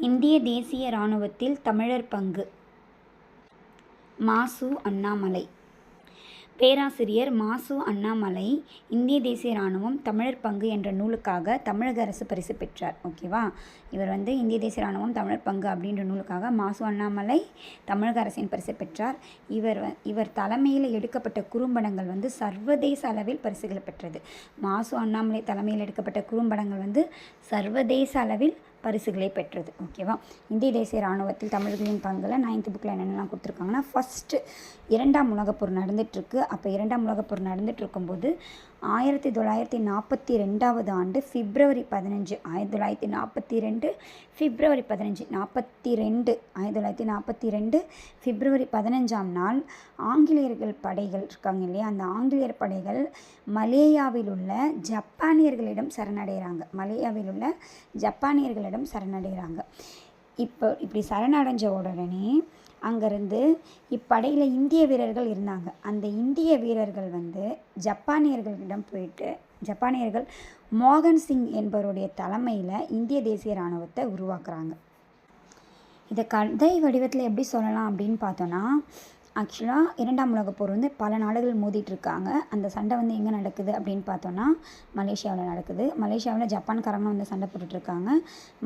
இந்திய தேசிய இராணுவத்தில் தமிழர் பங்கு. மாசு அண்ணாமலை. பேராசிரியர் மாசு அண்ணாமலை இந்திய தேசிய இராணுவம் தமிழர் பங்கு என்ற நூலுக்காக தமிழக அரசு பரிசு பெற்றார். ஓகேவா, இவர் இந்திய தேசிய இராணுவம் தமிழர் பங்கு அப்படின்ற நூலுக்காக மாசு அண்ணாமலை தமிழக அரசின் பரிசு பெற்றார். இவர் தலைமையில் எடுக்கப்பட்ட குறும்படங்கள் சர்வதேச அளவில் பரிசுகளை பெற்றது. மாசு அண்ணாமலை தலைமையில் எடுக்கப்பட்ட குறும்படங்கள் சர்வதேச அளவில் பரிசுகளை பெற்றது. ஓகேவா, இந்திய தேசிய இராணுவத்தில் தமிழர்களின் பங்கில் 9th புக்கில் என்னென்னலாம் கொடுத்துருக்காங்கன்னா, ஃபஸ்ட்டு 2ஆம் உலகப்போர் நடந்துகிட்ருக்கு. அப்போ 2ஆம் உலகப்போர் நடந்துகிட்டு இருக்கும்போது 1942 ஆண்டு பிப்ரவரி 15 1942 பிப்ரவரி 15 1942 பிப்ரவரி 15ஆம் நாள் ஆங்கிலேயர்கள் படைகள் இருக்காங்க இல்லையா, அந்த ஆங்கிலேயர் படைகள் மலேயாவில் உள்ள ஜப்பானியர்களிடம் சரணடைகிறாங்க. இப்படி சரணடைஞ்ச உடனே அங்கேருந்து இப்படையில் இந்திய வீரர்கள் இருந்தாங்க. அந்த இந்திய வீரர்கள் ஜப்பானியர்களிடம் போயிட்டு ஜப்பானியர்கள் மோகன் சிங் என்பவருடைய தலைமையில் இந்திய தேசிய இராணுவத்தை உருவாக்குறாங்க. இதை கதை வடிவத்தில் எப்படி சொல்லலாம் அப்படின்னு பார்த்தோன்னா, ஆக்சுவலாக 2ஆம் உலகப்போர் பல நாடுகள் மோதிட்டு இருக்காங்க. அந்த சண்டை எங்கே நடக்குது அப்படின்னு பார்த்தோன்னா, மலேசியாவில் நடக்குது. மலேசியாவில் ஜப்பான்காரங்களும் சண்டை போட்டுட்ருக்காங்க.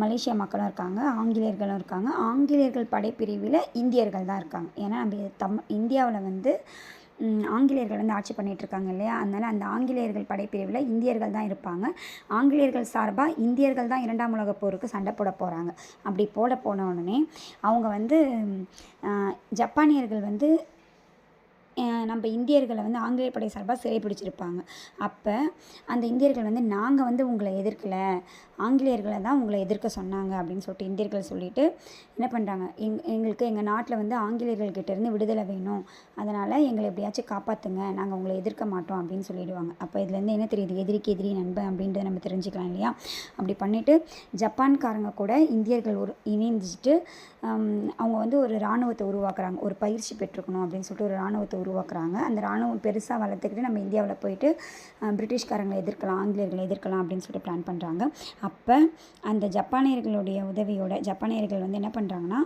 மலேசியா மக்களும் இருக்காங்க, ஆங்கிலேயர்களும் இருக்காங்க. ஆங்கிலேயர்கள் படைப்பிரிவில் இந்தியர்கள் தான் இருக்காங்க. ஏன்னா நம்ம இந்தியாவில் ஆங்கிலேயர்கள் ஆட்சி பண்ணிகிட்ருக்காங்க இல்லையா, அதனால் அந்த ஆங்கிலேயர்கள் படைப்பிரிவில் இந்தியர்கள் தான் இருப்பாங்க. ஆங்கிலேயர்கள் சார்பாக இந்தியர்கள் தான் 2ஆம் உலகப்போருக்கு சண்டை போட போகிறாங்க. அப்படி போன உடனே அவங்க ஜப்பானியர்கள் நம்ம இந்தியர்களை ஆங்கிலேய படை சார்பாக சிறை பிடிச்சிருப்பாங்க. அப்போ அந்த இந்தியர்கள் நாங்கள் உங்களை எதிர்க்கலை, ஆங்கிலேயர்களை தான் உங்களை எதிர்க்க சொன்னாங்க அப்படின்னு சொல்லிட்டு இந்தியர்கள் சொல்லிவிட்டு என்ன பண்ணுறாங்க, எங்களுக்கு எங்கள் நாட்டில் ஆங்கிலேயர்கள்கிட்டேருந்து விடுதலை வேணும், அதனால் எங்களை எப்படியாச்சும் காப்பாற்றுங்க, நாங்கள் உங்களை எதிர்க்க மாட்டோம் அப்படின்னு சொல்லிவிடுவாங்க. அப்போ இதுலேருந்து என்ன தெரியுது, எதிரிக்கு எதிரி நண்பன் அப்படின்றத நம்ம தெரிஞ்சுக்கலாம் இல்லையா. அப்படி பண்ணிவிட்டு ஜப்பான்காரங்க கூட இந்தியர்கள் இணைஞ்சிட்டு அவங்க ஒரு இராணுவத்தை உருவாக்குறாங்க. ஒரு பயிற்சி பெற்றுக்கணும் அப்படின்னு சொல்லிட்டு ஒரு இராணுவத்தை உருவாக்குறாங்க. அந்த இராணுவம் பெருசாக வளர்த்துக்கிட்டு நம்ம இந்தியாவில் போயிட்டு பிரிட்டிஷ்காரங்களை எதிர்க்கலாம், ஆங்கிலேயர்களை எதிர்க்கலாம் அப்படின்னு சொல்லிட்டு பிளான் பண்ணுறாங்க. அப்போ அந்த ஜப்பானியர்களுடைய உதவியோட ஜப்பானியர்கள் என்ன பண்ணுறாங்கன்னா,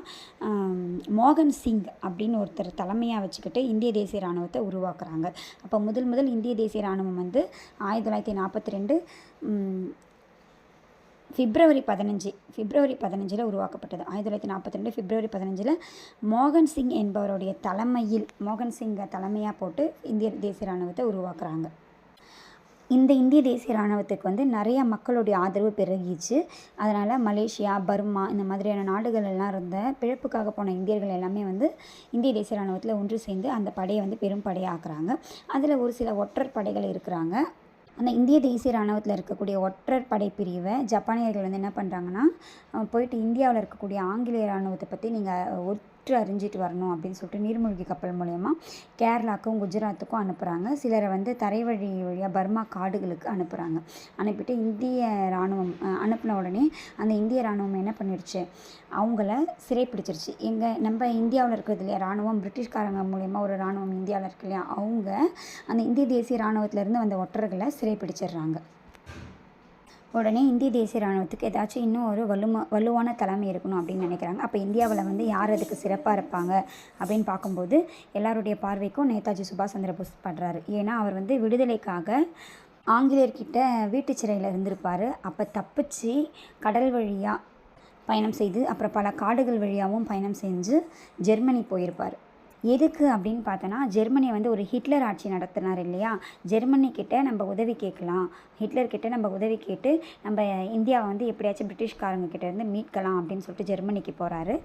மோகன் சிங் அப்படின்னு ஒருத்தர் தலைமையாக வச்சுக்கிட்டு இந்திய தேசிய இராணுவத்தை உருவாக்குறாங்க. அப்போ முதல் இந்திய தேசிய இராணுவம் 1942 பிப்ரவரி 15 உருவாக்கப்பட்டது. 1942 பிப்ரவரி 15 மோகன் சிங் என்பவருடைய மோகன் சிங்கை தலைமையாக போட்டு இந்திய தேசிய இராணுவத்தை உருவாக்குறாங்க. இந்த இந்திய தேசிய இராணுவத்துக்கு நிறையா மக்களுடைய ஆதரவு பெருகிச்சு. அதனால் மலேசியா, பர்மா இந்த மாதிரியான நாடுகள் எல்லாம் இருந்த பிழைப்புக்காக போன இந்தியர்கள் எல்லாமே இந்திய தேசிய இராணுவத்தில் ஒன்று சேர்ந்து அந்த படையை பெரும் படையாக்குறாங்க. அதில் ஒரு சில ஒற்றர் படைகள் இருக்கிறாங்க. அந்த இந்திய தேசிய இராணுவத்தில் இருக்கக்கூடிய ஒற்றர் படைப்பிரிவை ஜப்பானியர்கள் என்ன பண்ணுறாங்கன்னா, போயிட்டு இந்தியாவில் இருக்கக்கூடிய ஆங்கிலேய இராணுவத்தை பற்றி நீங்கள் அறிஞ்சிட்டு வரணும் அப்படின்னு சொல்லிட்டு நீர்மூழ்கி கப்பல் மூலயமா கேரளாவுக்கும் குஜராத்துக்கும் அனுப்புகிறாங்க. சிலரை தரை வழியாக பர்மா காடுகளுக்கு அனுப்புகிறாங்க. அனுப்பிட்டு இந்திய இராணுவம் அனுப்பின உடனே அந்த இந்திய இராணுவம் என்ன பண்ணிடுச்சு, அவங்கள சிறைப்பிடிச்சிருச்சு. நம்ம இந்தியாவில் இருக்கிறது இல்லையா இராணுவம், பிரிட்டிஷ்காரங்க மூலயமா ஒரு இராணுவம் இந்தியாவில் இருக்கு இல்லையா, அவங்க அந்த இந்திய தேசிய இராணுவத்திலேருந்து வந்த ஒற்றர்களை சிறைப்பிடிச்சிடுறாங்க. உடனே இந்திய தேசிய இராணுவத்துக்கு ஏதாச்சும் இன்னும் ஒரு வலுவான தலைமை இருக்கணும் அப்படின்னு நினைக்கிறாங்க. அப்போ இந்தியாவில் யார் அதுக்கு சிறப்பாக இருப்பாங்க அப்படின்னு பார்க்கும்போது எல்லாருடைய பார்வைக்கும் நேதாஜி சுபாஷ் சந்திர போஸ் படுறாரு. ஏன்னா அவர் விடுதலைக்காக ஆங்கிலேயர்கிட்ட வீட்டு சிறையில் இருந்திருப்பார். அப்போ தப்பிச்சு கடல் வழியாக பயணம் செய்து அப்புறம் பல காடுகள் வழியாகவும் பயணம் செஞ்சு ஜெர்மனி போயிருப்பார். எதுக்கு அப்படின்னு பார்த்தோன்னா, ஜெர்மனி ஒரு ஹிட்லர் ஆட்சி நடத்தினார் இல்லையா, ஜெர்மனிக்கிட்ட நம்ம உதவி கேட்கலாம், ஹிட்லர்கிட்ட நம்ம உதவி கேட்டு நம்ம இந்தியாவை எப்படியாச்சும் பிரிட்டிஷ்காரங்கக்கிட்டேருந்து மீட்கலாம் அப்படின்னு சொல்லிட்டு ஜெர்மனிக்கு போகிறாரு.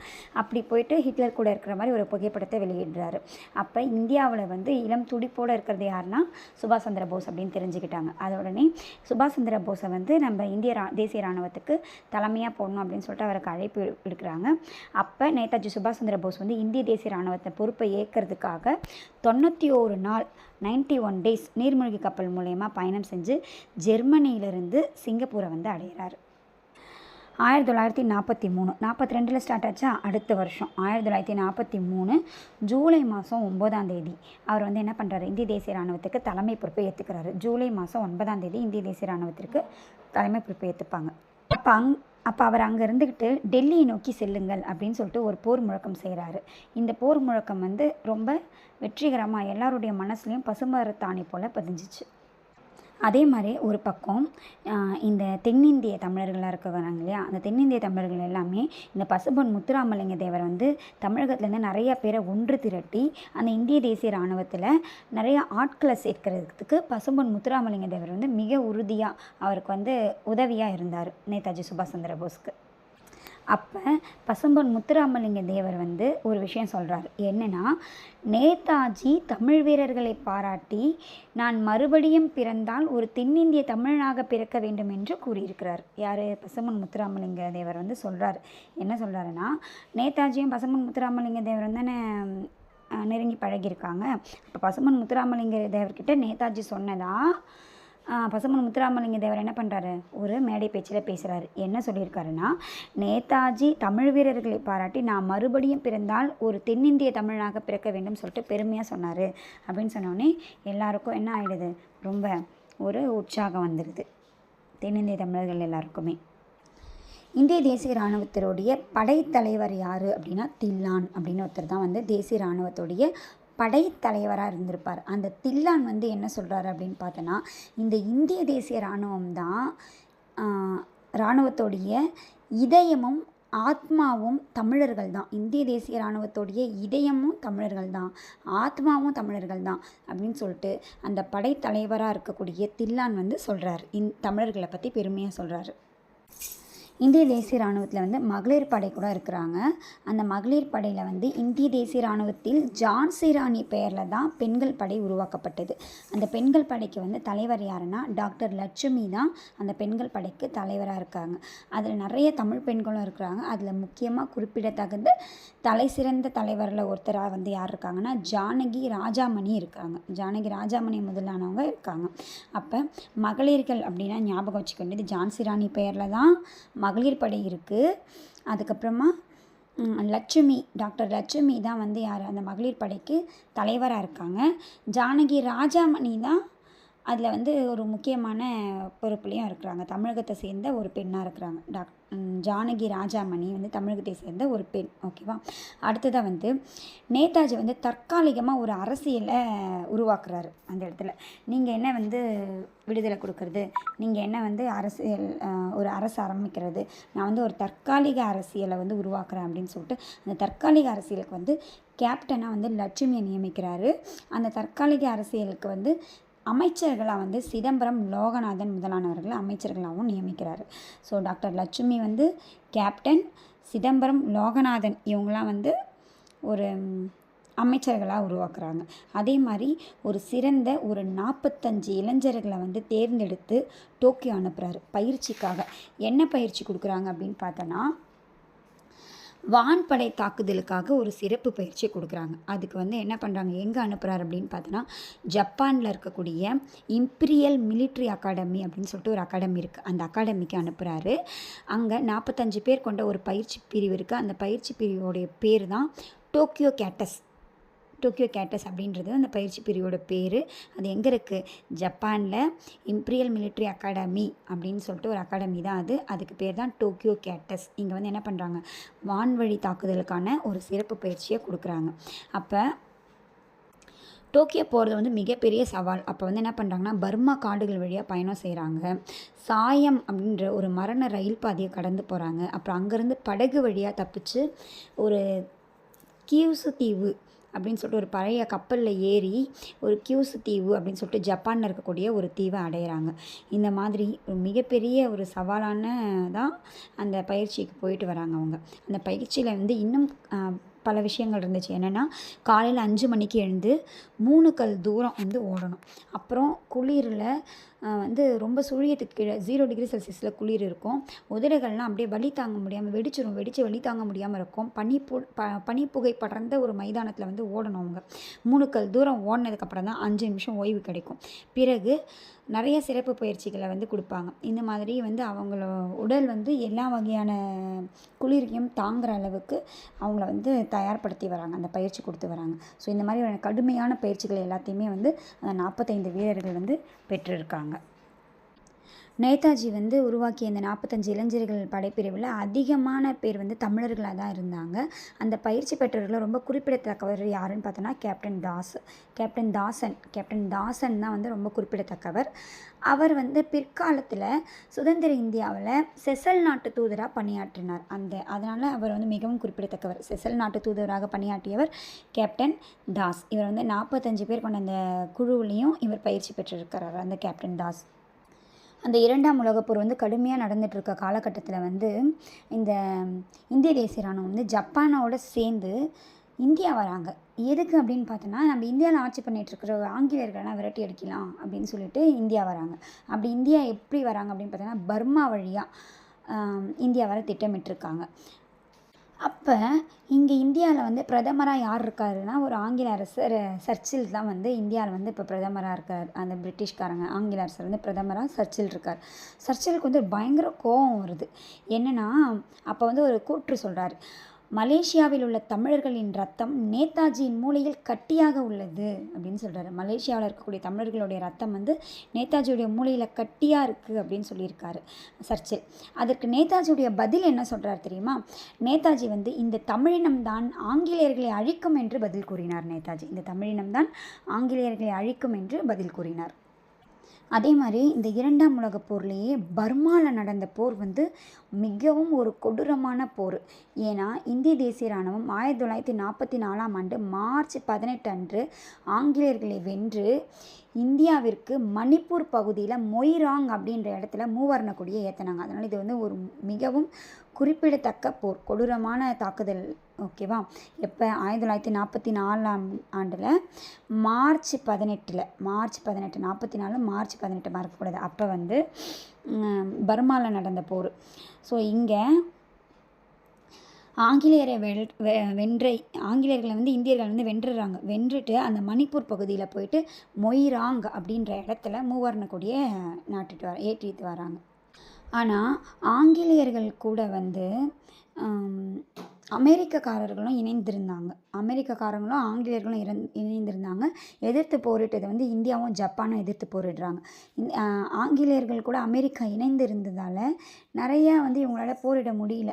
அப்படி போயிட்டு ஹிட்லர் கூட இருக்கிற மாதிரி ஒரு புகைப்படத்தை வெளியிடுறாரு. அப்போ இந்தியாவில் இளம் துடிப்போடு இருக்கிறது யாருன்னா சுபாஷ் சந்திர போஸ் அப்படின்னு தெரிஞ்சுக்கிட்டாங்க. அதோடனே சுபாஷ் சந்திர போஸை நம்ம இந்திய தேசிய இராணுவத்துக்கு தலைமையாக போடணும் அப்படின்னு சொல்லிட்டு அவருக்கு அழைப்பு விடுக்கிறாங்க. அப்போ நேதாஜி சுபாஷ் சந்திர போஸ் இந்திய தேசிய இராணுவத்தை பொறுப்பை ஏற்கிறதுக்காக 91 நாள் 91 days நீர்மூழ்கி கப்பல் மூலயமா பயணம் செஞ்சு ஜெர்மனியிலிருந்து சிங்கப்பூரை அடைகிறார். 1943 ஸ்டார்ட் ஆச்சா, அடுத்த வருஷம் 1943 ஜூலை மாதம் 9ஆம் தேதி அவர் என்ன பண்ணுறாரு, இந்திய தேசிய இராணுவத்துக்கு தலைமை பொறுப்பை ஏற்றுக்கிறாரு. ஜூலை மாதம் 9ஆம் தேதி இந்திய தேசிய இராணுவத்திற்கு தலைமை பொறுப்பை ஏற்றுப்பாங்க. அப்போ அப்போ அவர் அங்கே இருந்துக்கிட்டு டெல்லியை நோக்கி செல்லுங்கள் அப்படின்னு சொல்லிட்டு ஒரு போர் முழக்கம் செய்கிறாரு. இந்த போர் முழக்கம் வந்து ரொம்ப வெற்றிகரமாக எல்லாருடைய மனசுலையும் பசுமரத்தாணி போல் பதிஞ்சிச்சு. அதே மாதிரி ஒரு பக்கம் இந்த தென்னிந்திய தமிழர்களாக இருக்கிறாங்க இல்லையா, அந்த தென்னிந்திய தமிழர்கள் எல்லாமே இந்த பசும்பொன் முத்துராமலிங்க தேவர் வந்து தமிழகத்துலேருந்து நிறைய பேரை ஒன்று திரட்டி அந்த இந்திய தேசிய இராணுவத்தில் நிறைய ஆட்களை சேர்க்கறதுக்கு பசும்பொன் முத்துராமலிங்க தேவர் வந்து மிக உறுதியாக அவருக்கு வந்து உதவியாக இருந்தார் நேதாஜி சுபாஷ் சந்திர போஸ்க்கு. அப்போ பசும்பொன் முத்துராமலிங்க தேவர் வந்து ஒரு விஷயம் சொல்கிறார். என்னென்னா, நேதாஜி தமிழ் வீரர்களை பாராட்டி நான் மறுபடியும் பிறந்தால் ஒரு தென்னிந்திய தமிழனாக பிறக்க வேண்டும் என்று கூறியிருக்கிறார். யார்? பசும்பொன் முத்துராமலிங்க தேவர் வந்து சொல்கிறார். என்ன சொல்கிறாருன்னா, நேதாஜியும் பசும்பொன் முத்துராமலிங்க தேவர் தானே நெருங்கி பழகியிருக்காங்க. இப்போ பசும்பொன் முத்துராமலிங்க தேவர்கிட்ட நேதாஜி சொன்னதா பசும்பொன் முத்துராமலிங்க தேவர் என்ன பண்ணுறாரு? ஒரு மேடை பேச்சில் பேசுகிறாரு. என்ன சொல்லியிருக்காருன்னா, நேதாஜி தமிழ் வீரர்களை பாராட்டி நான் மறுபடியும் பிறந்தால் ஒரு தென்னிந்திய தமிழனாக பிறக்க வேண்டும் சொல்லிட்டு பெருமையாக சொன்னார் அப்படின்னு சொன்னோடனே எல்லாருக்கும் என்ன ஆகிடுது? ரொம்ப ஒரு உற்சாகம் வந்துடுது தென்னிந்திய தமிழர்கள் எல்லாருக்குமே. இந்திய தேசிய இராணுவத்தினுடைய படைத்தலைவர் யார் அப்படின்னா தில்லான் அப்படின்னு ஒருத்தர் தான் வந்து தேசிய இராணுவத்துடைய படைத்தலைவராக இருந்திருப்பார். அந்த தில்லான் வந்து என்ன சொல்கிறாரு அப்படின்னு பார்த்தோன்னா, இந்த இந்திய தேசிய இராணுவம் தான் இராணுவத்துடைய இதயமும் ஆத்மாவும் தமிழர்கள் தான். இந்திய தேசிய இராணுவத்துடைய இதயமும் தமிழர்கள் தான், ஆத்மாவும் தமிழர்கள் தான் அப்படின்னு சொல்லிட்டு அந்த படைத்தலைவராக இருக்கக்கூடிய தில்லான் வந்து சொல்கிறார். தமிழர்களை பற்றி பெருமையாக சொல்கிறாரு. இந்திய தேசிய இராணுவத்தில் வந்து மகளிர் படை கூட இருக்கிறாங்க. அந்த மகளிர் படையில் வந்து இந்திய தேசிய இராணுவத்தில் ஜான்சி ராணி பெயரில் தான் பெண்கள் படை உருவாக்கப்பட்டது. அந்த பெண்கள் படைக்கு வந்து தலைவர் யாருன்னா டாக்டர் லட்சுமி தான் அந்த பெண்கள் படைக்கு தலைவராக இருக்காங்க. அதில் நிறைய தமிழ் பெண்களும் இருக்கிறாங்க. அதில் முக்கியமாக குறிப்பிடத்தகுந்த தலை சிறந்த தலைவரில் ஒருத்தராக வந்து யார் இருக்காங்கன்னா ஜானகி ராஜாமணி இருக்காங்க. ஜானகி ராஜாமணி முதலானவங்க இருக்காங்க. அப்போ மகளிர்கள் அப்படின்னா ஞாபகம் வச்சுக்க வேண்டியது ஜான்சி ராணி பெயரில் தான் மகளிர் படை இருக்குது. அதுக்கப்புறமா லட்சுமி, டாக்டர் லட்சுமி தான் வந்து யார்? அந்த மகளிர் படைக்கு தலைவராக இருக்காங்க. ஜானகி ராஜாமணி தான் அதில் வந்து ஒரு முக்கியமான பொறுப்புலையும் இருக்கிறாங்க. தமிழகத்தை சேர்ந்த ஒரு பெண்ணாக இருக்கிறாங்க. ஜானகி ராஜாமணி வந்து தமிழகத்தை சேர்ந்த ஒரு பெண். ஓகேவா? அடுத்ததாக வந்து நேதாஜி வந்து தற்காலிகமாக ஒரு அரசியலை உருவாக்குறாரு. அந்த இடத்துல நீங்கள் என்ன வந்து விடுதலை கொடுக்கறது, நீங்கள் என்ன வந்து அரசியல் ஒரு அரசு ஆரம்பிக்கிறது, நான் வந்து ஒரு தற்காலிக அரசியலை வந்து உருவாக்குறேன் அப்படின்னு சொல்லிட்டு அந்த தற்காலிக அரசியலுக்கு வந்து கேப்டனாக வந்து லட்சுமியை நியமிக்கிறாரு. அந்த தற்காலிக அரசியலுக்கு வந்து அமைச்சர்களாக வந்து சிதம்பரம் லோகநாதன் முதலானவர்களை அமைச்சர்களாகவும் நியமிக்கிறார். ஸோ டாக்டர் லட்சுமி வந்து கேப்டன், சிதம்பரம் லோகநாதன் இவங்களாம் வந்து ஒரு அமைச்சர்களாக உருவாக்குறாங்க. அதே மாதிரி ஒரு சிறந்த ஒரு 45 இளைஞர்களை வந்து தேர்ந்தெடுத்து டோக்கியோ அனுப்புகிறாரு பயிற்சிக்காக. என்ன பயிற்சி கொடுக்குறாங்க அப்படின்னு பார்த்தோன்னா, வான்படை தாக்குதலுக்காக ஒரு சிறப்பு பயிற்சி கொடுக்குறாங்க. அதுக்கு வந்து என்ன பண்ணுறாங்க, எங்கே அனுப்புகிறாரு அப்படின்னு பார்த்தோன்னா, ஜப்பானில் இருக்கக்கூடிய இம்பீரியல் மிலிட்ரி அகாடமி அப்படின்னு சொல்லிட்டு ஒரு அகாடமி இருக்குது. அந்த அகாடமிக்கு அனுப்புகிறாரு. அங்கே 45 பேர் கொண்ட ஒரு பயிற்சி பிரிவு இருக்குது. அந்த பயிற்சி பிரிவோடைய பேர் தான் டோக்கியோ கேட்டஸ். டோக்கியோ கேட்டஸ் அப்படின்றது அந்த பயிற்சி பிரிவோட பேர். அது எங்கே இருக்குது? ஜப்பானில் இம்பீரியல் மிலிட்ரி அகாடமி அப்படின்னு சொல்லிட்டு ஒரு அகாடமி தான் அது. அதுக்கு பேர் தான் டோக்கியோ கேட்டஸ். இங்கே வந்து என்ன பண்ணுறாங்க, வான்வழி தாக்குதலுக்கான ஒரு சிறப்பு பயிற்சியை கொடுக்குறாங்க. அப்போ டோக்கியோ போகிறது வந்து மிகப்பெரிய சவால். அப்போ வந்து என்ன பண்ணுறாங்கன்னா, பர்மா காடுகள் வழியாக பயணம் செய்கிறாங்க. சாயம் அப்படின்ற ஒரு மரண ரயில் பாதையை கடந்து போகிறாங்க. அப்புறம் அங்கேருந்து படகு வழியாக தப்பிச்சு ஒரு கியூசு தீவு அப்படின்னு சொல்லிட்டு ஒரு பழைய கப்பலில் ஏறி ஒரு கியூசு தீவு அப்படின்னு சொல்லிட்டு ஜப்பானில் இருக்கக்கூடிய ஒரு தீவை அடையிறாங்க. இந்த மாதிரி ஒரு மிகப்பெரிய ஒரு சவாலான தான் அந்த பயிற்சிக்கு போயிட்டு வராங்க அவங்க. அந்த பயிற்சியில் வந்து இன்னும் பல விஷயங்கள் இருந்துச்சு. என்னென்னா, காலையில் 5 மணிக்கு எழுந்து 3 கல் தூரம் வந்து ஓடணும். அப்புறம் குளிரில் வந்து ரொம்ப சுழியத்துக்கு கீழே 0 டிகிரி செல்சியஸில் குளிர் இருக்கும். உதடுகள்லாம் அப்படியே வலி தாங்க முடியாமல் வெடித்து வலி தாங்க முடியாமல் இருக்கும். பனிப்புகை படர்ந்த ஒரு மைதானத்தில் வந்து ஓடணும் அவங்க. 3 கல் தூரம் ஓடினதுக்கப்புறம் தான் 5 நிமிஷம் ஓய்வு கிடைக்கும். பிறகு நிறைய சிறப்பு பயிற்சிகளை வந்து கொடுப்பாங்க. இந்த மாதிரி வந்து அவங்கள உடல் வந்து எல்லா வகையான குளிரையும் தாங்குகிற அளவுக்கு அவங்கள வந்து தயார்படுத்தி வராங்க, அந்த பயிற்சி கொடுத்து வராங்க. ஸோ இந்த மாதிரி கடுமையான பயிற்சிகள் எல்லாத்தையுமே வந்து அந்த 45 வீரர்கள் வந்து பெற்றிருக்காங்க. நேதாஜி வந்து உருவாக்கிய இந்த 45 இளைஞர்கள் படைப்பிரிவில் அதிகமான பேர் வந்து தமிழர்களாக தான் இருந்தாங்க. அந்த பயிற்சி பெற்றவர்களில் ரொம்ப குறிப்பிடத்தக்கவர் யாருன்னு பார்த்தோன்னா கேப்டன் தாசன் தான் வந்து ரொம்ப குறிப்பிடத்தக்கவர். அவர் வந்து பிற்காலத்தில் சுதந்திர இந்தியாவில் செசல் நாட்டு தூதராக பணியாற்றினார். அதனால் அவர் வந்து மிகவும் குறிப்பிடத்தக்கவர். செசல் நாட்டு தூதராக பணியாற்றியவர் கேப்டன் தாஸ். இவர் வந்து 45 பேர் கொண்ட அந்த குழுவிலையும் இவர் பயிற்சி பெற்றிருக்கிறார், அந்த கேப்டன் தாஸ். அந்த 2ஆம் உலகப்போர் வந்து கடுமையாக நடந்துகிட்ருக்க காலகட்டத்தில் வந்து இந்த இந்திய தேசிய இராணுவம் வந்து ஜப்பானோட சேர்ந்து இந்தியா வராங்க. எதுக்கு அப்படின்னு பார்த்தோன்னா, நம்ம இந்தியாவில் ஆட்சி பண்ணிகிட்ருக்கிற ஆங்கிலேயர்களெலாம் விரட்டி அடிக்கலாம் அப்படின்னு சொல்லிட்டு இந்தியா வராங்க. அப்படி இந்தியா எப்படி வராங்க அப்படின்னு பார்த்தோன்னா, பர்மா வழியாக இந்தியா வர திட்டமிட்டிருக்காங்க. அப்போ இங்கே இந்தியாவில் வந்து பிரதமராக யார் இருக்காருன்னா, ஒரு ஆங்கில அரசர் சர்ச்சில் தான் வந்து இந்தியாவில் வந்து இப்போ பிரதமராக இருக்கார். அந்த பிரிட்டிஷ்காரங்க ஆங்கில அரசர் வந்து பிரதமராக சர்ச்சில் இருக்கார். சர்ச்சிலுக்கு வந்து பயங்கர கோபம் வருது. என்னென்னா, அப்போ வந்து ஒரு கூற்று சொல்கிறார், மலேசியாவில் உள்ள தமிழர்களின் ரத்தம் நேதாஜியின் மூளையில் கட்டியாக உள்ளது அப்படின்னு சொல்கிறாரு. மலேசியாவில் இருக்கக்கூடிய தமிழர்களுடைய ரத்தம் வந்து நேதாஜியுடைய மூளையில் கட்டியாக இருக்குது அப்படின்னு சொல்லியிருக்காரு சர்ச்சில். அதற்கு நேதாஜியுடைய பதில் என்ன சொல்கிறார் தெரியுமா? நேதாஜி வந்து இந்த தமிழினம்தான் ஆங்கிலேயர்களை அழிக்கும் என்று பதில் கூறினார். நேதாஜி இந்த தமிழினம்தான் ஆங்கிலேயர்களை அழிக்கும் என்று பதில் கூறினார். அதே மாதிரி இந்த 2ஆம் உலகப் போர்லேயே பர்மாவில் நடந்த போர் வந்து மிகவும் ஒரு கொடூரமான போர். ஏன்னா இந்திய தேசிய இராணுவம் 1944ஆம் ஆண்டு மார்ச் 18 அன்று ஆங்கிலேயர்களை வென்று இந்தியாவிற்கு மணிப்பூர் பகுதியில் மொய்ராங் அப்படின்ற இடத்துல மூவர்ண கொடியை ஏற்றினாங்க. அதனால் இது வந்து ஒரு மிகவும் குறிப்பிடத்தக்க போர், கொடூரமான தாக்குதல். ஓகேவா? எப்போ 1944ஆம் ஆண்டில் மார்ச் 18 44 மார்ச் 18 மறக்கக்கூடாது. அப்போ வந்து பர்மாவில் நடந்த போர். ஸோ இங்கே ஆங்கிலேயர்களை வந்து இந்தியர்கள் வந்து வென்றுட்டு அந்த மணிப்பூர் பகுதியில் போயிட்டு மொய்ராங் அப்படின்ற இடத்துல மூவர்ண கொடியை ஏற்றிட்டு வராங்க. ஆனால் ஆங்கிலேயர்கள் கூட வந்து அமெரிக்கக்காரர்களும் ஆங்கிலேயர்களும் இணைந்திருந்தாங்க. எதிர்த்து போரிட்டது வந்து இந்தியாவும் ஜப்பானும் எதிர்த்து போரிடுறாங்க. ஆங்கிலேயர்கள் கூட அமெரிக்கா இணைந்து இருந்ததால் நிறையா வந்து இவங்களால போரிட முடியல.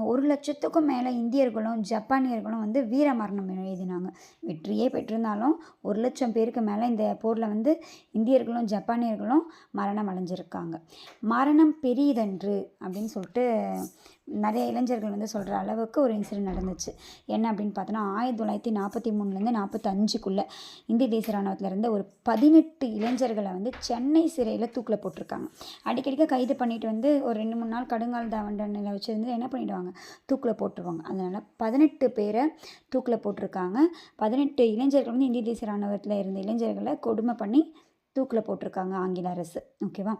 1,00,000க்கும் மேலே இந்தியர்களும் ஜப்பானியர்களும் வந்து வீர மரணம் எழுதினாங்க. வெற்றியே பெற்றிருந்தாலும் 1,00,000 பேருக்கு மேலே இந்த போரில் வந்து இந்தியர்களும் ஜப்பானியர்களும் மரணம் அடைஞ்சிருக்காங்க. மரணம் பெரியதன்று அப்படின்னு சொல்லிட்டு நிறைய இளைஞர்கள் வந்து சொல்கிற அளவுக்கு ஒரு இன்சிடென்ட் நடந்துச்சு. என்ன அப்படின்னு பார்த்தோன்னா, 1943லேருந்து 45க்குள்ளே இந்திய தேசிய இராணுவத்தில் இருந்த ஒரு 18 இளைஞர்களை வந்து சென்னை சிறையில் தூக்கில் போட்டிருக்காங்க. அடிக்கடிக்க கைது பண்ணிட்டு வந்து ஒரு 2-3 நாள் கடுங்கால் தண்டனையில் வச்சுருந்து என்ன பண்ணிவிடுவாங்க, தூக்கில் போட்டுருவாங்க. அதனால் 18 பேரை தூக்கில் போட்டிருக்காங்க. 18 இளைஞர்கள் வந்து இந்திய தேசிய இராணுவத்தில் இருந்த இளைஞர்களை கொடுமை பண்ணி தூக்கில் போட்டிருக்காங்க ஆங்கில அரசு. ஓகேவா?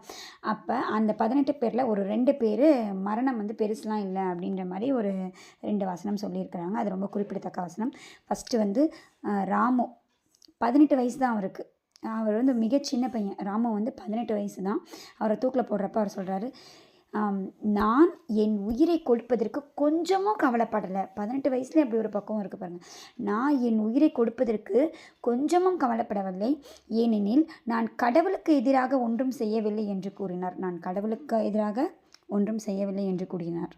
அப்போ அந்த 18 பேரில் ஒரு 2 பேர் மரணம் வந்து பெருசுலாம் இல்லை அப்படின்ற மாதிரி ஒரு 2 வசனம் சொல்லியிருக்கிறாங்க. அது ரொம்ப குறிப்பிடத்தக்க வசனம். ஃபஸ்ட்டு வந்து ராமு, 18 வயசு தான் அவருக்கு. அவர் வந்து மிகச்சின்ன பையன். ராமு வந்து 18 வயசு தான். அவரை தூக்கில் போடுறப்ப அவர் சொல்கிறாரு, நான் என் உயிரை கொடுப்பதற்கு கொஞ்சமும் கவலைப்படலை. 18 வயசுல அப்படி ஒரு பக்கம் இருக்குது பாருங்கள். நான் என் உயிரை கொடுப்பதற்கு கொஞ்சமும் கவலைப்படவில்லை, ஏனெனில் நான் கடவுளுக்கு எதிராக ஒன்றும் செய்யவில்லை என்று கூறினார்.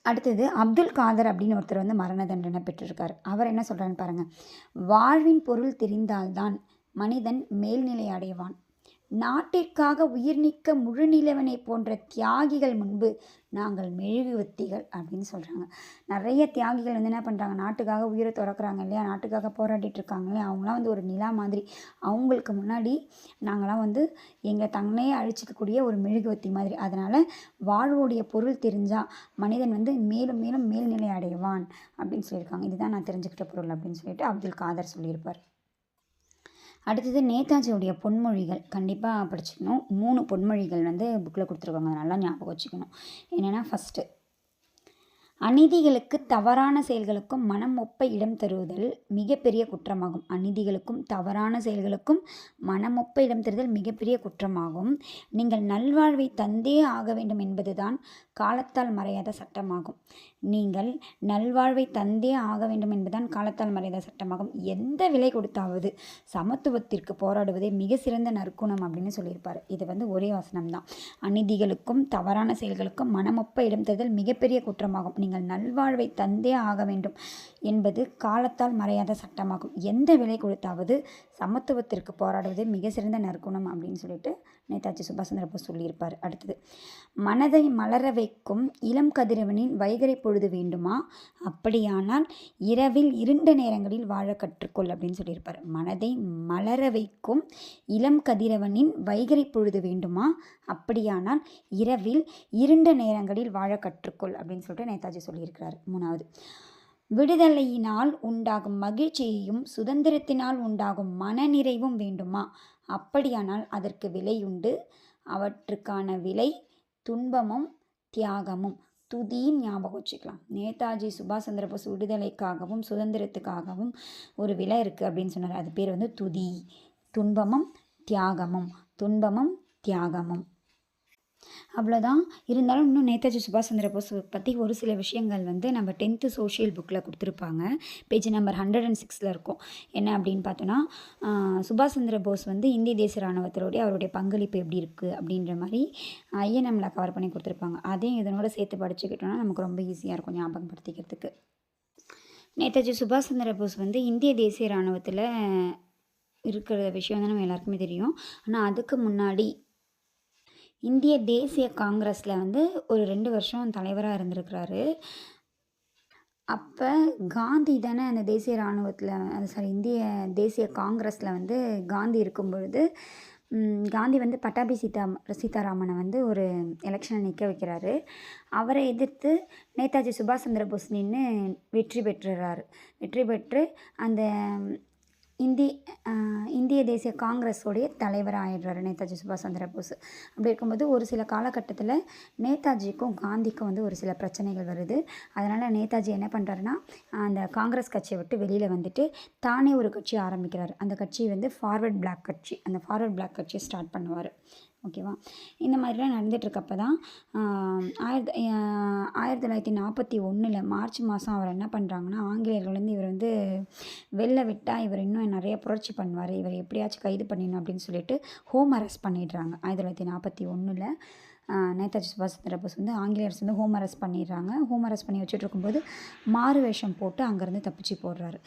அடுத்தது அப்துல் காதர் அப்படின்னு ஒருத்தர் வந்து மரண தண்டனை பெற்றிருக்கார். அவர் என்ன சொல்கிறான்னு பாருங்கள். வாழ்வின் பொருள் தெரிந்தால்தான் மனிதன் மேல்நிலை அடைவான். நாட்டிற்காக உயிர் நீக்க முழுநிலவனை போன்ற தியாகிகள் முன்பு நாங்கள் மெழுகுவத்திகள் அப்படின்னு சொல்கிறாங்க. நிறைய தியாகிகள் வந்து என்ன பண்ணுறாங்க, நாட்டுக்காக உயிரை துறக்கிறாங்க இல்லையா, நாட்டுக்காக போராடிட்டு இருக்காங்க இல்லையா, அவங்களாம் வந்து ஒரு நிலா மாதிரி. அவங்களுக்கு முன்னாடி நாங்களாம் வந்து எங்களை தன்னையே அழிச்சிக்கக்கூடிய ஒரு மெழுகுவத்தி மாதிரி. அதனால் வாழ்வுடைய பொருள் தெரிஞ்சால் மனிதன் வந்து மேலும் மேலும் மேல்நிலை அடைவான் அப்படின்னு சொல்லியிருக்காங்க. இதுதான் நான் தெரிஞ்சுக்கிட்ட பொருள் அப்படின்னு சொல்லிட்டு அப்துல் காதர் சொல்லியிருப்பார். அடுத்தது நேதாஜியோடைய பொன்மொழிகள் கண்டிப்பாக படிச்சுக்கணும். 3 பொன்மொழிகள் வந்து புக்கில் கொடுத்துருக்காங்க, அதை நல்லா ஞாபகம் வச்சுக்கணும். என்னென்னா, ஃபஸ்ட்டு, அநீதிகளுக்கு தவறான செயல்களுக்கும் மனம் ஒப்ப இடம் தருவதல் மிகப்பெரிய குற்றமாகும். அநீதிகளுக்கும் தவறான செயல்களுக்கும் மனம் ஒப்ப இடம் தருதல் மிகப்பெரிய குற்றமாகும். நீங்கள் நல்வாழ்வை தந்தே ஆக வேண்டும் என்பதுதான் காலத்தால் மறையாத சட்டமாகும். நீங்கள் நல்வாழ்வை தந்தே ஆக வேண்டும் என்பதுதான் காலத்தால் மறையாத சட்டமாகும். எந்த விலை கொடுத்தாவது சமத்துவத்திற்கு போராடுவதே மிக சிறந்த நற்குணம் அப்படின்னு சொல்லியிருப்பார். இது ஒரே வசனம் தான். அநீதிகளுக்கும் தவறான செயல்களுக்கும் மனமொப்ப இடம் தருதல் மிகப்பெரிய குற்றமாகும். நீங்கள் நல்வாழ்வை தந்தே ஆக வேண்டும் என்பது காலத்தால் மறையாத சட்டமாகும். எந்த விலை கொடுத்தாவது சமத்துவத்திற்கு போராடுவதே மிக சிறந்த நற்குணம் அப்படின்னு சொல்லிட்டு நேதாஜி சுபாஷ் சந்திர போஸ் சொல்லியிருப்பார். அடுத்தது, மனதை மலர வைக்கும் இளம் கதிரவனின் வைகறை பொழுது வேண்டுமா, அப்படியானால் இரவில் இருண்ட நேரங்களில் வாழ கற்றுக்கொள் அப்படின்னு சொல்லியிருப்பார். மனதை மலர வைக்கும் இளம் கதிரவனின் வைகறை பொழுது வேண்டுமா, அப்படியானால் இரவில் இருண்ட நேரங்களில் வாழ கற்றுக்கொள் அப்படின்னு சொல்லிட்டு நேதாஜி சொல்லியிருக்கிறார். 3வது, விடுதலையினால் உண்டாகும் மகிழ்ச்சியையும் சுதந்திரத்தினால் உண்டாகும் மனநிறைவும் வேண்டுமா, அப்படியானால் அதற்கு விலையுண்டு. அவற்றுக்கான விலை துன்பமும் தியாகமும். துதின்னு ஞாபகம் வச்சுக்கலாம். நேதாஜி சுபாஷ் சந்திர போஸ் விடுதலைக்காகவும் சுதந்திரத்துக்காகவும் ஒரு விலை இருக்குது அப்படின்னு சொன்னார். அது பேர் துதி. துன்பமும் தியாகமும், துன்பமும் தியாகமும். அவ்வளோதான். இருந்தாலும் இன்னும் நேதாஜி சுபாஷ் சந்திர போஸ் பற்றி ஒரு சில விஷயங்கள் நம்ம 10th சோஷியல் புக்கில் கொடுத்துருப்பாங்க. பேஜ் நம்பர் 106 இருக்கும். என்ன அப்படின்னு பார்த்தோன்னா, சுபாஷ் சந்திர போஸ் இந்திய தேசிய இராணுவத்தினுடைய அவருடைய பங்களிப்பு எப்படி இருக்குது அப்படின்ற மாதிரி ஐஎன்எம்மில் கவர் பண்ணி கொடுத்துருப்பாங்க. அதையும் இதனோட சேர்த்து படிச்சுக்கிட்டோன்னா நமக்கு ரொம்ப ஈஸியாக இருக்கும் ஞாபகப்படுத்திக்கிறதுக்கு. நேதாஜி சுபாஷ் சந்திர போஸ் இந்திய தேசிய இராணுவத்தில் இருக்கிற விஷயம் நம்ம எல்லாருக்குமே தெரியும். ஆனால் அதுக்கு முன்னாடி இந்திய தேசிய காங்கிரஸில் ஒரு 2 வருஷம் தலைவராக இருந்திருக்கிறாரு. அப்போ காந்தி தானே அந்த தேசிய இராணுவத்தில் இந்திய தேசிய காங்கிரஸில் காந்தி இருக்கும் பொழுது காந்தி பட்டாபி சீதாராமனை ஒரு எலெக்ஷனை நிற்க வைக்கிறாரு. அவரை எதிர்த்து நேதாஜி சுபாஷ் சந்திர போஸ் நின்று வெற்றி பெற்று அந்த இந்திய தேசிய காங்கிரஸோடைய தலைவராக ஆயிடுறாரு நேதாஜி சுபாஷ் சந்திர போஸ். அப்படி இருக்கும்போது ஒரு சில காலகட்டத்தில் நேதாஜிக்கும் காந்திக்கும் ஒரு சில பிரச்சனைகள் வருது. அதனால் நேதாஜி என்ன பண்ணுறாருன்னா, அந்த காங்கிரஸ் கட்சியை விட்டு வெளியில் வந்துட்டு தானே ஒரு கட்சி ஆரம்பிக்கிறார். அந்த கட்சி ஃபார்வர்ட் பிளாக் கட்சி. அந்த ஃபார்வர்ட் பிளாக் கட்சியை ஸ்டார்ட் பண்ணுவார். ஓகேவா? இந்த மாதிரிலாம் நடந்துகிட்ருக்கப்ப தான் 1941 மார்ச் மாதம் அவர் என்ன பண்ணுறாங்கன்னா, ஆங்கிலேயர்கள் இவர் வெளில விட்டால் இவர் இன்னும் நிறைய புரட்சி பண்ணுவார், இவர் எப்படியாச்சும் கைது பண்ணிடணும் அப்படின்னு சொல்லிட்டு ஹோம் அரெஸ்ட் பண்ணிடுறாங்க. 1941 நேதாஜி சுபாஷ் சந்திர போஸ் ஆங்கிலேயர்ஸ் ஹோம் அரெஸ்ட் பண்ணிடுறாங்க. ஹோம் அரெஸ்ட் பண்ணி வச்சுட்டு இருக்கும்போது மாறு வேஷம் போட்டு அங்கேருந்து தப்பிச்சு போகிறாரு.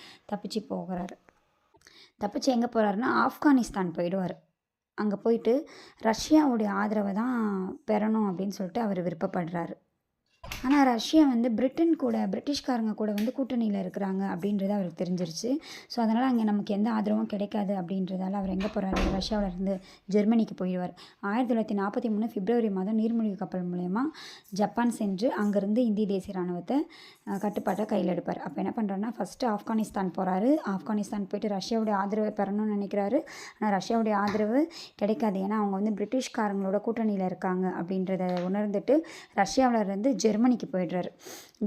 தப்பிச்சு எங்கே போகிறாருன்னா, ஆப்கானிஸ்தான் போயிடுவார். அங்கே போயிட்டு ரஷ்யாவுடைய ஆதரவை தான் பெறணும் அப்படின்னு சொல்லிட்டு அவர் விருப்பப்படுறாரு. ஆனால் ரஷ்யா பிரிட்டிஷ்காரங்க கூட கூட்டணியில் இருக்கிறாங்க அப்படின்றது அவருக்கு தெரிஞ்சிருச்சு. ஸோ அதனால் அங்கே நமக்கு எந்த ஆதரவும் கிடைக்காது அப்படின்றதால அவர் எங்கே போகிறாரு, ரஷ்யாவிலேருந்து ஜெர்மனிக்கு போயிடுவார். 1943 பிப்ரவரி மாதம் நீர்மூழ்கி கப்பல் மூலயமா ஜப்பான் சென்று அங்கேருந்து இந்திய தேசிய இராணுவத்தை கட்டுப்பாட்டை கையில் எடுப்பார். அப்போ என்ன பண்ணுறாருன்னா, ஃபஸ்ட்டு ஆப்கானிஸ்தான் போகிறாரு. ஆப்கானிஸ்தான் போயிட்டு ரஷ்யாவுடைய ஆதரவை பெறணும்னு நினைக்கிறாரு. ஆனால் ரஷ்யாவுடைய ஆதரவு கிடைக்காது. ஏன்னா அவங்க பிரிட்டிஷ்காரங்களோட கூட்டணியில் இருக்காங்க அப்படின்றத உணர்ந்துட்டு ரஷ்யாவிலேருந்து ஜெர்மனிக்கு போயிடுறாரு.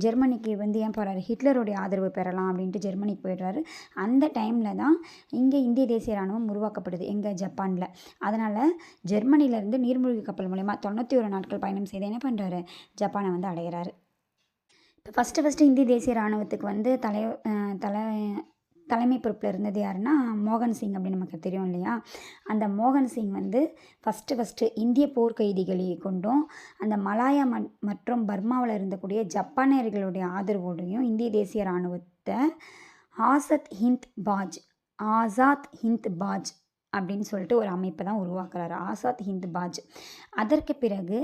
ஜெர்மனிக்கு ஏன் போகிறாரு, ஹிட்லருடைய ஆதரவு பெறலாம் அப்படின்ட்டு ஜெர்மனிக்கு போயிடுறாரு. அந்த டைமில் தான் இங்கே இந்திய தேசிய இராணுவம் உருவாக்கப்படுது, எங்கள் ஜப்பானில். அதனால் ஜெர்மனியிலேருந்து நீர்மூழ்கி கப்பல் மூலயமா 91 நாட்கள் பயணம் செய்து என்ன பண்ணுறாரு, ஜப்பானை அடைகிறாரு. இப்போ ஃபஸ்ட்டு இந்திய தேசிய இராணுவத்துக்கு தலைமை பொறுப்பில் இருந்தது யாருன்னா மோகன் சிங் அப்படின்னு நமக்கு தெரியும் இல்லையா. அந்த மோகன் சிங் ஃபஸ்ட்டு இந்திய போர்க்கைதிகளை கொண்டும் அந்த மலாயா மற்றும் பர்மாவில் இருந்தக்கூடிய ஜப்பானியர்களுடைய ஆதரவோடையும் இந்திய தேசிய இராணுவத்தை ஆசாத் ஹிந்த் பாஜ் அப்படின்னு சொல்லிட்டு ஒரு அமைப்பை தான் உருவாக்குறாரு, ஆசாத் ஹிந்த் பாஜ். அதற்கு பிறகு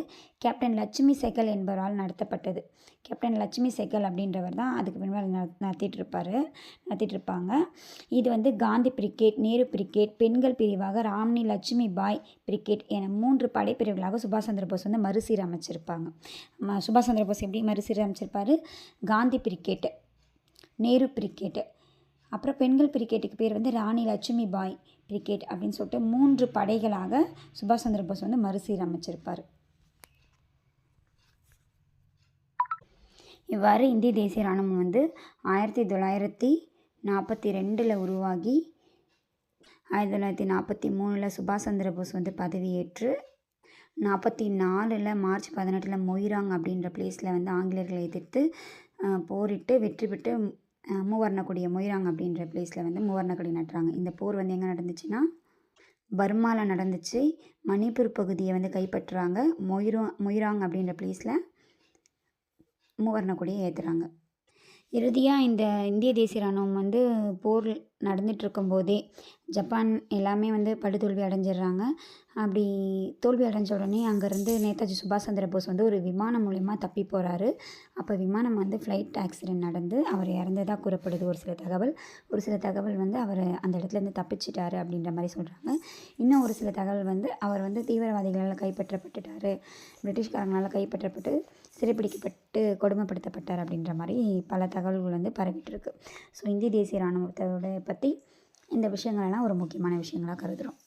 கேப்டன் லட்சுமி செகல் என்பவரால் நடத்தப்பட்டது. கேப்டன் லட்சுமி செகல் அப்படின்றவர் தான் அதுக்கு பின்னால் நடத்திட்டு இருப்பாங்க. இது காந்தி பிரிகேட், நேரு பிரிகேட், பெண்கள் பிரிவாக ராம்னி லட்சுமி பாய் பிரிகேட் என 3 படைப்பிரிவுகளாக சுபாஷ் சந்திர போஸ் மறுசீரமைச்சிருப்பாங்க. சுபாஷ் சந்திர போஸ் எப்படி மறுசீரமைச்சிருப்பார், காந்தி பிரிகேட்டு, நேரு பிரிகேட்டு, அப்புறம் பெண்கள் பிரிகேட்டுக்கு பேர் ராணி லட்சுமி பாய் பிரிகேட் அப்படின்னு சொல்லிட்டு 3 படைகளாக சுபாஷ் சந்திர போஸ் மறுசீரமைச்சிருப்பார். இவ்வாறு இந்திய தேசிய இராணுவம் 1942 உருவாகி 1943 சுபாஷ் சந்திர போஸ் பதவியேற்று 1944 மார்ச் 18 மொய்ராங் அப்படின்ற பிளேஸில் வந்து ஆங்கிலேயர்களை எதிர்த்து போரிட்டு வெற்றி பெற்று மூவர்ணக்கொடியை மொய்ராங் அப்படின்ற பிளேஸில் வந்து மூவர்ணக்கொடி நட்டுறாங்க. இந்த போர் வந்து எங்கே நடந்துச்சுன்னா பர்மாவில் நடந்துச்சு. மணிப்பூர் பகுதியை வந்து கைப்பற்றுறாங்க. மொய்ராங் அப்படின்ற பிளேஸில் மூவர்ணக்கொடியை ஏற்றுறாங்க. இறுதியாக இந்த இந்திய தேசிய இராணுவம் வந்து போர் நடந்துகிட்ருக்கும்போதே ஜப்பான் எல்லாமே வந்து படுதோல்வி அடைஞ்சிடுறாங்க. அப்படி தோல்வி அடைஞ்ச உடனே அங்கேருந்து நேதாஜி சுபாஷ் சந்திர போஸ் வந்து ஒரு விமானம் மூலயமா தப்பி போகிறாரு. அப்போ விமானம் வந்து ஃப்ளைட் ஆக்சிடெண்ட் நடந்து அவர் இறந்ததாக கூறப்படுது ஒரு சில தகவல் வந்து அவர் அந்த இடத்துலேருந்து தப்பிச்சிட்டாரு அப்படின்ற மாதிரி சொல்கிறாங்க. இன்னும் ஒரு சில தகவல் வந்து அவர் வந்து தீவிரவாதிகளால் கைப்பற்றப்பட்டுட்டார், பிரிட்டிஷ்காரங்களால் கைப்பற்றப்பட்டு சிறைப்பிடிக்கப்பட்டு கொடுமைப்படுத்தப்பட்டார் அப்படின்ற மாதிரி பல தகவல்கள் வந்து பரவிட்டுருக்கு. ஸோ இந்திய தேசிய இராணுவத்தோட பற்றி இந்த விஷயங்களெல்லாம் ஒரு முக்கியமான விஷயங்களாக கருதுகிறோம்.